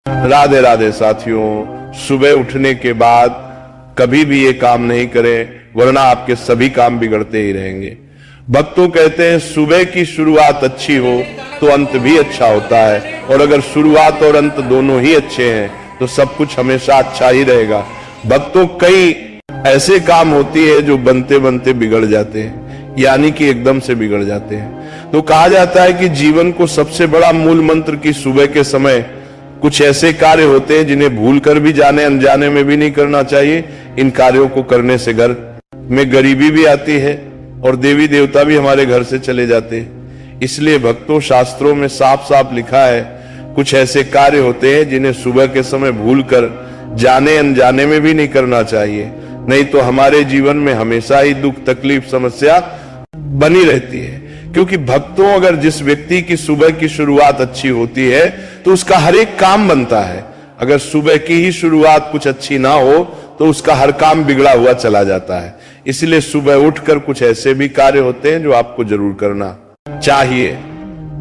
राधे राधे साथियों, सुबह उठने के बाद कभी भी ये काम नहीं करें, वरना आपके सभी काम बिगड़ते ही रहेंगे। भक्तों कहते हैं सुबह की शुरुआत अच्छी हो तो अंत भी अच्छा होता है, और अगर शुरुआत और अंत दोनों ही अच्छे हैं तो सब कुछ हमेशा अच्छा ही रहेगा। भक्तों, कई ऐसे काम होती है जो बनते बनते बिगड़ जाते हैं, यानी कि एकदम से बिगड़ जाते हैं। तो कहा जाता है कि जीवन को सबसे बड़ा मूल मंत्र की सुबह के समय कुछ ऐसे कार्य होते हैं जिन्हें भूल कर भी जाने अनजाने में भी नहीं करना चाहिए। इन कार्यों को करने से घर में गरीबी भी आती है और देवी देवता भी हमारे घर से चले जाते हैं। इसलिए भक्तों, शास्त्रों में साफ साफ लिखा है कुछ ऐसे कार्य होते हैं जिन्हें सुबह के समय भूल कर जाने अनजाने में भी नहीं करना चाहिए, नहीं तो हमारे जीवन में हमेशा ही दुख तकलीफ समस्या बनी रहती है। क्योंकि भक्तों, अगर जिस व्यक्ति की सुबह की शुरुआत अच्छी होती है तो उसका हर एक काम बनता है। अगर सुबह की ही शुरुआत कुछ अच्छी ना हो तो उसका हर काम बिगड़ा हुआ चला जाता है। इसलिए सुबह उठकर कुछ ऐसे भी कार्य होते हैं जो आपको जरूर करना चाहिए,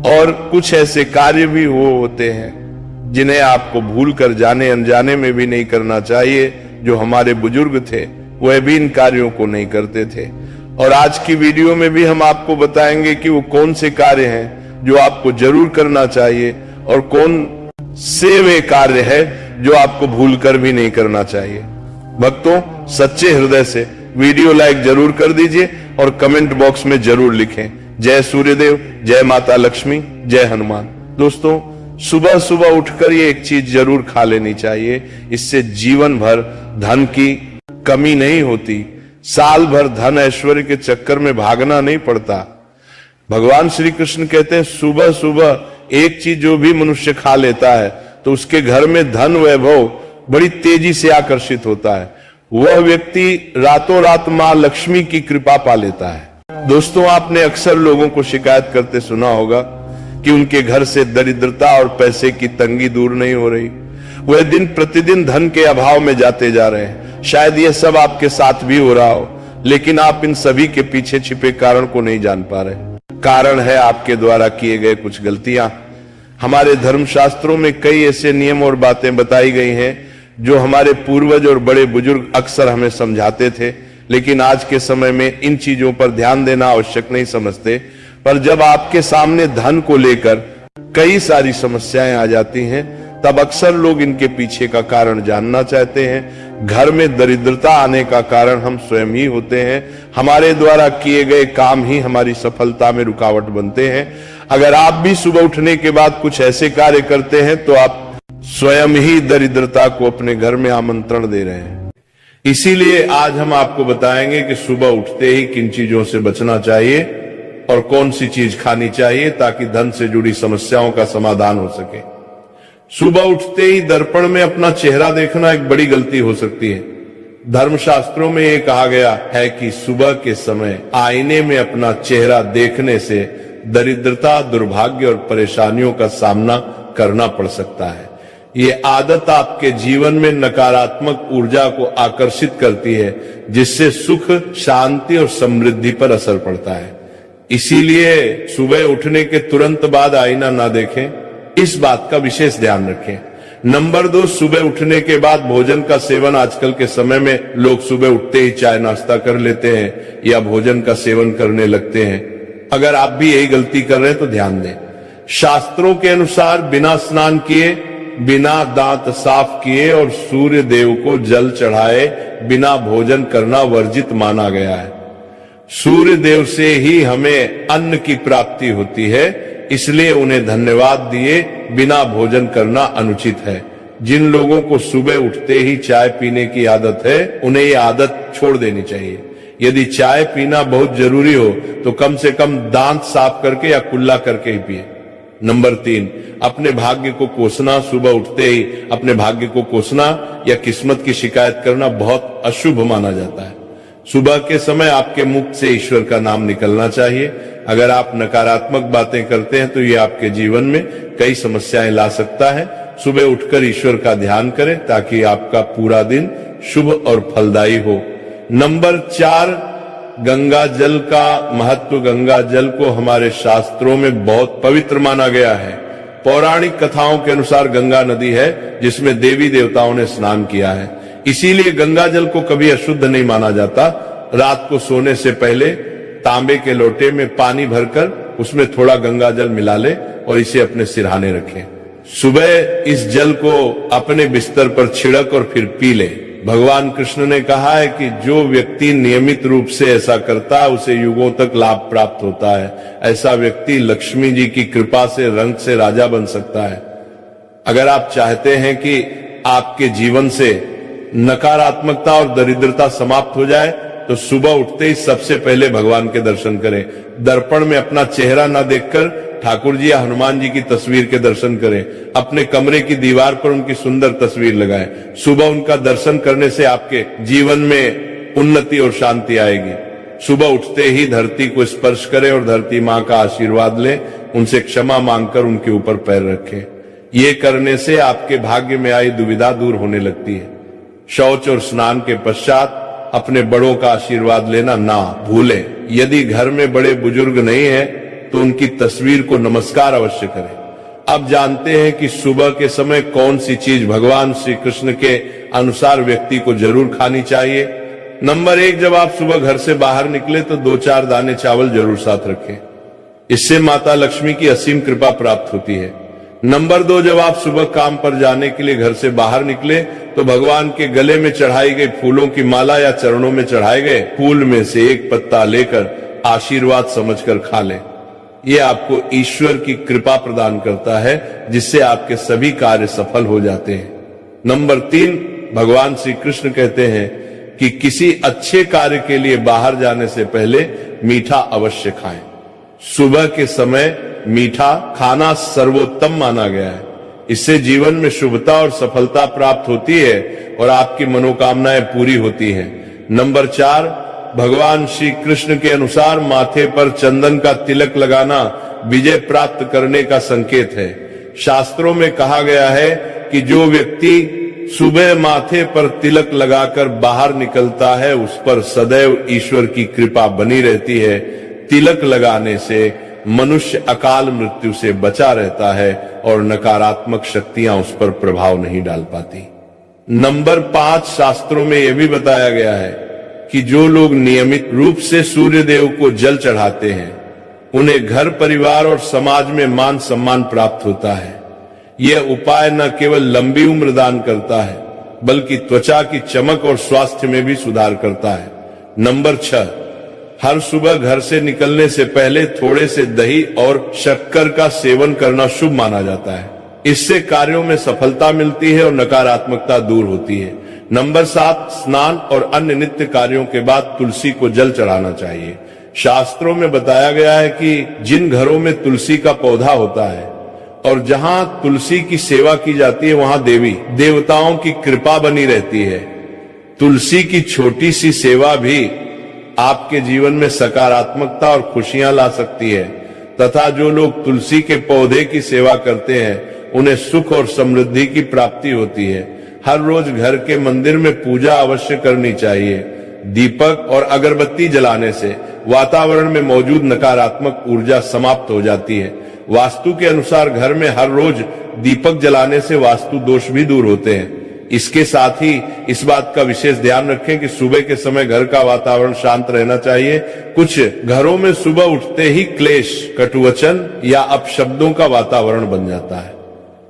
और कुछ ऐसे कार्य भी वो होते हैं जिन्हें आपको भूल कर जाने अनजाने में भी नहीं करना चाहिए। जो हमारे बुजुर्ग थे वह भी इन कार्यों को नहीं करते थे, और आज की वीडियो में भी हम आपको बताएंगे कि वो कौन से कार्य हैं जो आपको जरूर करना चाहिए और कौन से वे कार्य है जो आपको भूलकर भी नहीं करना चाहिए। भक्तों, सच्चे हृदय से वीडियो लाइक जरूर कर दीजिए और कमेंट बॉक्स में जरूर लिखें जय सूर्यदेव, जय माता लक्ष्मी, जय हनुमान। दोस्तों, सुबह सुबह उठकर ये एक चीज जरूर खा लेनी चाहिए, इससे जीवन भर धन की कमी नहीं होती, साल भर धन ऐश्वर्य के चक्कर में भागना नहीं पड़ता। भगवान श्री कृष्ण कहते हैं सुबह सुबह एक चीज जो भी मनुष्य खा लेता है तो उसके घर में धन वैभव बड़ी तेजी से आकर्षित होता है। वह व्यक्ति रातों रात मां लक्ष्मी की कृपा पा लेता है। दोस्तों, आपने अक्सर लोगों को शिकायत करते सुना होगा कि उनके घर से दरिद्रता और पैसे की तंगी दूर नहीं हो रही, वह दिन प्रतिदिन धन के अभाव में जाते जा रहे हैं। शायद यह सब आपके साथ भी हो रहा हो, लेकिन आप इन सभी के पीछे छिपे कारण को नहीं जान पा रहे। कारण है आपके द्वारा किए गए कुछ गलतियां। हमारे धर्मशास्त्रों में कई ऐसे नियम और बातें बताई गई हैं जो हमारे पूर्वज और बड़े बुजुर्ग अक्सर हमें समझाते थे, लेकिन आज के समय में इन चीजों पर ध्यान देना आवश्यक नहीं समझते। पर जब आपके सामने धन को लेकर कई सारी समस्याएं आ जाती हैं, तब अक्सर लोग इनके पीछे का कारण जानना चाहते हैं। घर में दरिद्रता आने का कारण हम स्वयं ही होते हैं। हमारे द्वारा किए गए काम ही हमारी सफलता में रुकावट बनते हैं। अगर आप भी सुबह उठने के बाद कुछ ऐसे कार्य करते हैं तो आप स्वयं ही दरिद्रता को अपने घर में आमंत्रण दे रहे हैं। इसीलिए आज हम आपको बताएंगे कि सुबह उठते ही किन चीजों से बचना चाहिए और कौन सी चीज खानी चाहिए ताकि धन से जुड़ी समस्याओं का समाधान हो सके। सुबह उठते ही दर्पण में अपना चेहरा देखना एक बड़ी गलती हो सकती है। धर्मशास्त्रों में यह कहा गया है कि सुबह के समय आईने में अपना चेहरा देखने से दरिद्रता, दुर्भाग्य और परेशानियों का सामना करना पड़ सकता है। ये आदत आपके जीवन में नकारात्मक ऊर्जा को आकर्षित करती है, जिससे सुख, शांति और समृद्धि पर असर पड़ता है। इसीलिए सुबह उठने के तुरंत बाद आईना ना देखें, इस बात का विशेष ध्यान रखें। नंबर 2, सुबह उठने के बाद भोजन का सेवन। आजकल के समय में लोग सुबह उठते ही चाय नाश्ता कर लेते हैं या भोजन का सेवन करने लगते हैं। अगर आप भी यही गलती कर रहे हैं तो ध्यान दें। शास्त्रों के अनुसार बिना स्नान किए, बिना दांत साफ किए और सूर्य देव को जल चढ़ाए बिना भोजन करना वर्जित माना गया है। सूर्य देव से ही हमें अन्न की प्राप्ति होती है, इसलिए उन्हें धन्यवाद दिए बिना भोजन करना अनुचित है। जिन लोगों को सुबह उठते ही चाय पीने की आदत है, उन्हें ये आदत छोड़ देनी चाहिए। यदि चाय पीना बहुत जरूरी हो तो कम से कम दांत साफ करके या कुल्ला करके ही पिए। नंबर 3, अपने भाग्य को कोसना। सुबह उठते ही अपने भाग्य को कोसना या किस्मत की शिकायत करना बहुत अशुभ माना जाता है। सुबह के समय आपके मुख से ईश्वर का नाम निकलना चाहिए। अगर आप नकारात्मक बातें करते हैं तो ये आपके जीवन में कई समस्याएं ला सकता है। सुबह उठकर ईश्वर का ध्यान करें ताकि आपका पूरा दिन शुभ और फलदायी हो। नंबर 4, गंगा जल का महत्व। गंगा जल को हमारे शास्त्रों में बहुत पवित्र माना गया है। पौराणिक कथाओं के अनुसार गंगा नदी है जिसमें देवी देवताओं ने स्नान किया है। इसीलिए गंगा जल को कभी अशुद्ध नहीं माना जाता। रात को सोने से पहले तांबे के लोटे में पानी भरकर उसमें थोड़ा गंगा जल मिला ले और इसे अपने सिरहाने रखें। सुबह इस जल को अपने बिस्तर पर छिड़क और फिर पी ले। भगवान कृष्ण ने कहा है कि जो व्यक्ति नियमित रूप से ऐसा करता है उसे युगों तक लाभ प्राप्त होता है। ऐसा व्यक्ति लक्ष्मी जी की कृपा से रंग से राजा बन सकता है। अगर आप चाहते हैं कि आपके जीवन से नकारात्मकता और दरिद्रता समाप्त हो जाए तो सुबह उठते ही सबसे पहले भगवान के दर्शन करें। दर्पण में अपना चेहरा न देखकर ठाकुर जी या हनुमान जी की तस्वीर के दर्शन करें। अपने कमरे की दीवार पर उनकी सुंदर तस्वीर लगाएं। सुबह उनका दर्शन करने से आपके जीवन में उन्नति और शांति आएगी। सुबह उठते ही धरती को स्पर्श करें और धरती मां का आशीर्वाद लें। उनसे क्षमा मांगकर उनके ऊपर पैर रखें। ये करने से आपके भाग्य में आई दुविधा दूर होने लगती है। शौच और स्नान के पश्चात अपने बड़ों का आशीर्वाद लेना ना भूलें। यदि घर में बड़े बुजुर्ग नहीं है तो उनकी तस्वीर को नमस्कार अवश्य करें। अब जानते हैं कि सुबह के समय कौन सी चीज भगवान श्री कृष्ण के अनुसार व्यक्ति को जरूर खानी चाहिए। नंबर 1, जब आप सुबह घर से बाहर निकले तो 2-4 दाने चावल जरूर साथ रखें। इससे माता लक्ष्मी की असीम कृपा प्राप्त होती है। नंबर 2, जब आप सुबह काम पर जाने के लिए घर से बाहर निकले तो भगवान के गले में चढ़ाई गई फूलों की माला या चरणों में चढ़ाए गए फूल में से एक पत्ता लेकर आशीर्वाद समझकर खा लें। यह आपको ईश्वर की कृपा प्रदान करता है जिससे आपके सभी कार्य सफल हो जाते हैं। नंबर 3, भगवान श्री कृष्ण कहते हैं कि किसी अच्छे कार्य के लिए बाहर जाने से पहले मीठा अवश्य खाएं। सुबह के समय मीठा खाना सर्वोत्तम माना गया है। इससे जीवन में शुभता और सफलता प्राप्त होती है और आपकी मनोकामनाएं पूरी होती हैं। नंबर 4, भगवान श्री कृष्ण के अनुसार माथे पर चंदन का तिलक लगाना विजय प्राप्त करने का संकेत है। शास्त्रों में कहा गया है कि जो व्यक्ति सुबह माथे पर तिलक लगाकर बाहर निकलता है उस पर सदैव ईश्वर की कृपा बनी रहती है। तिलक लगाने से मनुष्य अकाल मृत्यु से बचा रहता है और नकारात्मक शक्तियां उस पर प्रभाव नहीं डाल पाती। नंबर 5, शास्त्रों में यह भी बताया गया है कि जो लोग नियमित रूप से सूर्य देव को जल चढ़ाते हैं उन्हें घर परिवार और समाज में मान सम्मान प्राप्त होता है। यह उपाय न केवल लंबी उम्र दान करता है बल्कि त्वचा की चमक और स्वास्थ्य में भी सुधार करता है। नंबर 6, हर सुबह घर से निकलने से पहले थोड़े से दही और शक्कर का सेवन करना शुभ माना जाता है। इससे कार्यों में सफलता मिलती है और नकारात्मकता दूर होती है। नंबर 7, स्नान और अन्य नित्य कार्यों के बाद तुलसी को जल चढ़ाना चाहिए। शास्त्रों में बताया गया है कि जिन घरों में तुलसी का पौधा होता है और जहां तुलसी की सेवा की जाती है वहां देवी देवताओं की कृपा बनी रहती है। तुलसी की छोटी सी सेवा भी आपके जीवन में सकारात्मकता और खुशियां ला सकती है तथा जो लोग तुलसी के पौधे की सेवा करते हैं उन्हें सुख और समृद्धि की प्राप्ति होती है। हर रोज घर के मंदिर में पूजा अवश्य करनी चाहिए। दीपक और अगरबत्ती जलाने से वातावरण में मौजूद नकारात्मक ऊर्जा समाप्त हो जाती है। वास्तु के अनुसार घर में हर रोज दीपक जलाने से वास्तु दोष भी दूर होते हैं। इसके साथ ही इस बात का विशेष ध्यान रखें कि सुबह के समय घर का वातावरण शांत रहना चाहिए। कुछ घरों में सुबह उठते ही क्लेश, कटुवचन या अपशब्दों का वातावरण बन जाता है।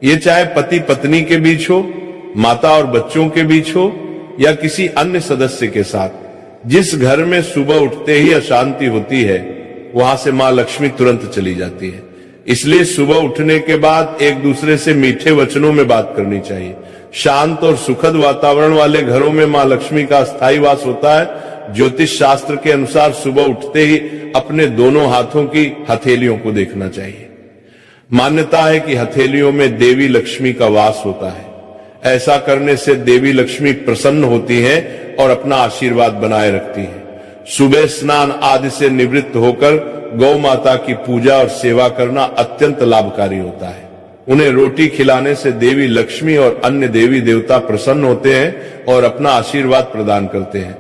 ये चाहे पति पत्नी के बीच हो, माता और बच्चों के बीच हो या किसी अन्य सदस्य के साथ। जिस घर में सुबह उठते ही अशांति होती है वहां से मां लक्ष्मी तुरंत चली जाती है। इसलिए सुबह उठने के बाद एक दूसरे से मीठे वचनों में बात करनी चाहिए। शांत और सुखद वातावरण वाले घरों में मां लक्ष्मी का स्थायी वास होता है। ज्योतिष शास्त्र के अनुसार सुबह उठते ही अपने दोनों हाथों की हथेलियों को देखना चाहिए। मान्यता है कि हथेलियों में देवी लक्ष्मी का वास होता है। ऐसा करने से देवी लक्ष्मी प्रसन्न होती हैं और अपना आशीर्वाद बनाए रखती हैं। सुबह स्नान आदि से निवृत्त होकर गौ माता की पूजा और सेवा करना अत्यंत लाभकारी होता है। उन्हें रोटी खिलाने से देवी लक्ष्मी और अन्य देवी देवता प्रसन्न होते हैं और अपना आशीर्वाद प्रदान करते हैं।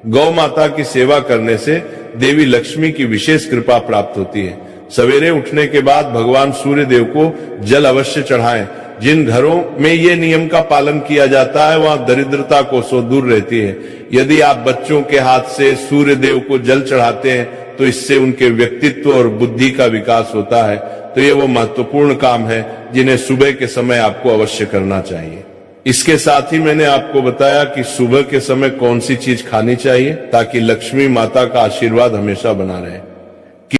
गौ माता की सेवा करने से देवी लक्ष्मी की विशेष कृपा प्राप्त होती है। सवेरे उठने के बाद भगवान सूर्य देव को जल अवश्य चढ़ाएं। जिन घरों में ये नियम का पालन किया जाता है वहां दरिद्रता को सो दूर रहती है। यदि आप बच्चों के हाथ से सूर्य देव को जल चढ़ाते हैं तो इससे उनके व्यक्तित्व और बुद्धि का विकास होता है। तो ये वो महत्वपूर्ण काम है जिन्हें सुबह के समय आपको अवश्य करना चाहिए। इसके साथ ही मैंने आपको बताया कि सुबह के समय कौन सी चीज खानी चाहिए ताकि लक्ष्मी माता का आशीर्वाद हमेशा बना रहे।